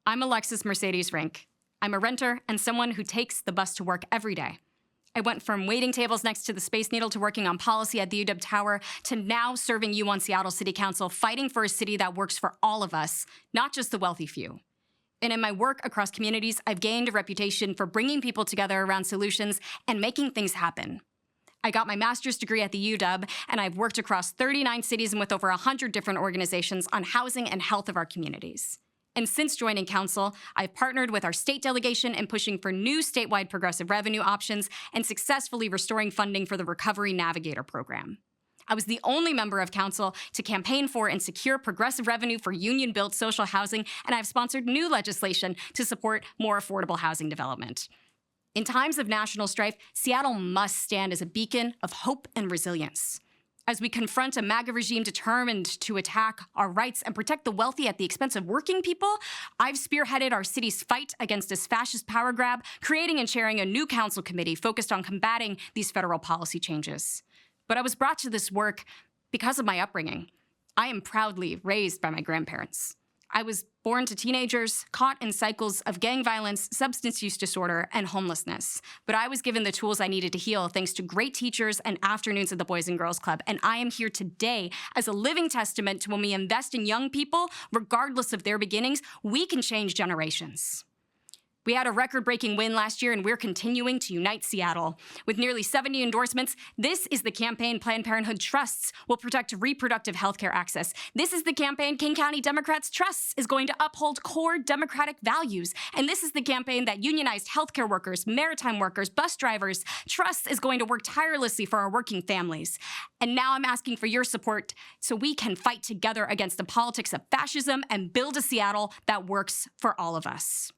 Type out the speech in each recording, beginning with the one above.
I'm Alexis Mercedes Rink. I'm a renter and someone who takes the bus to work every day. I went from waiting tables next to the Space Needle to working on policy at the UW Tower to now serving you on Seattle City Council, fighting for a city that works for all of us, not just the wealthy few. And in my work across communities, I've gained a reputation for bringing people together around solutions and making things happen. I got my master's degree at the UW, and I've worked across 39 cities and with over 100 different organizations on housing and health of our communities. And since joining council, I've partnered with our state delegation in pushing for new statewide progressive revenue options and successfully restoring funding for the Recovery Navigator program. I was the only member of council to campaign for and secure progressive revenue for union-built social housing, and I've sponsored new legislation to support more affordable housing development. In times of national strife, Seattle must stand as a beacon of hope and resilience. As we confront a MAGA regime determined to attack our rights and protect the wealthy at the expense of working people, I've spearheaded our city's fight against this fascist power grab, creating and chairing a new council committee focused on combating these federal policy changes. But I was brought to this work because of my upbringing. I am proudly raised by my grandparents. I was born to teenagers caught in cycles of gang violence, substance use disorder, and homelessness. But I was given the tools I needed to heal thanks to great teachers and afternoons at the Boys and Girls Club. And I am here today as a living testament to when we invest in young people, regardless of their beginnings, we can change generations. We had a record-breaking win last year, and we're continuing to unite Seattle. With nearly 70 endorsements, this is the campaign Planned Parenthood trusts will protect reproductive health care access. This is the campaign King County Democrats trusts is going to uphold core democratic values. And this is the campaign that unionized healthcare workers, maritime workers, bus drivers trusts is going to work tirelessly for our working families. And now I'm asking for your support so we can fight together against the politics of fascism and build a Seattle that works for all of us.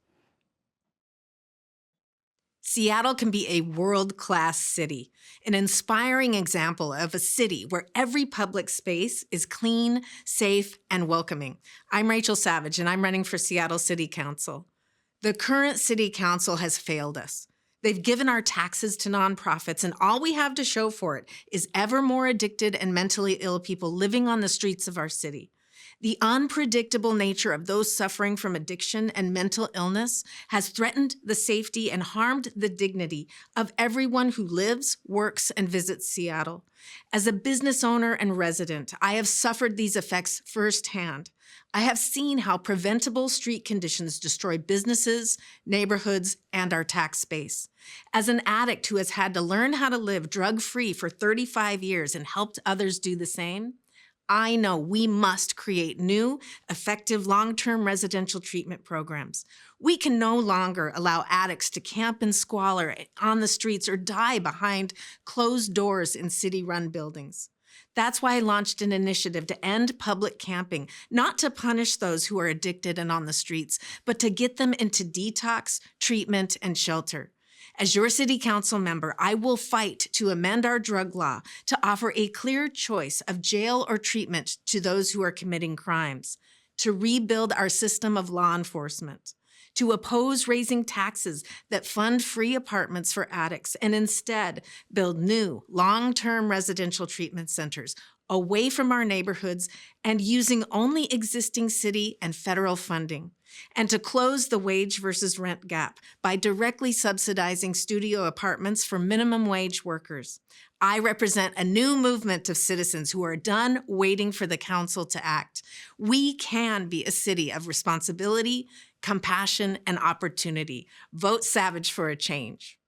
Seattle can be a world-class city, an inspiring example of a city where every public space is clean, safe, and welcoming. I'm Rachel Savage, and I'm running for Seattle City Council. The current City Council has failed us. They've given our taxes to nonprofits, and all we have to show for it is ever more addicted and mentally ill people living on the streets of our city. The unpredictable nature of those suffering from addiction and mental illness has threatened the safety and harmed the dignity of everyone who lives, works, and visits Seattle. As a business owner and resident, I have suffered these effects firsthand. I have seen how preventable street conditions destroy businesses, neighborhoods, and our tax base. As an addict who has had to learn how to live drug-free for 35 years and helped others do the same, I know we must create new, effective long-term residential treatment programs. We can no longer allow addicts to camp in squalor on the streets or die behind closed doors in city-run buildings. That's why I launched an initiative to end public camping, not to punish those who are addicted and on the streets, but to get them into detox, treatment, and shelter. As your city council member, I will fight to amend our drug law to offer a clear choice of jail or treatment to those who are committing crimes, to rebuild our system of law enforcement, to oppose raising taxes that fund free apartments for addicts and instead build new, long-term residential treatment centers away from our neighborhoods and using only existing city and federal funding, and to close the wage versus rent gap by directly subsidizing studio apartments for minimum wage workers. I represent a new movement of citizens who are done waiting for the council to act. We can be a city of responsibility, compassion, and opportunity. Vote Savage for a change.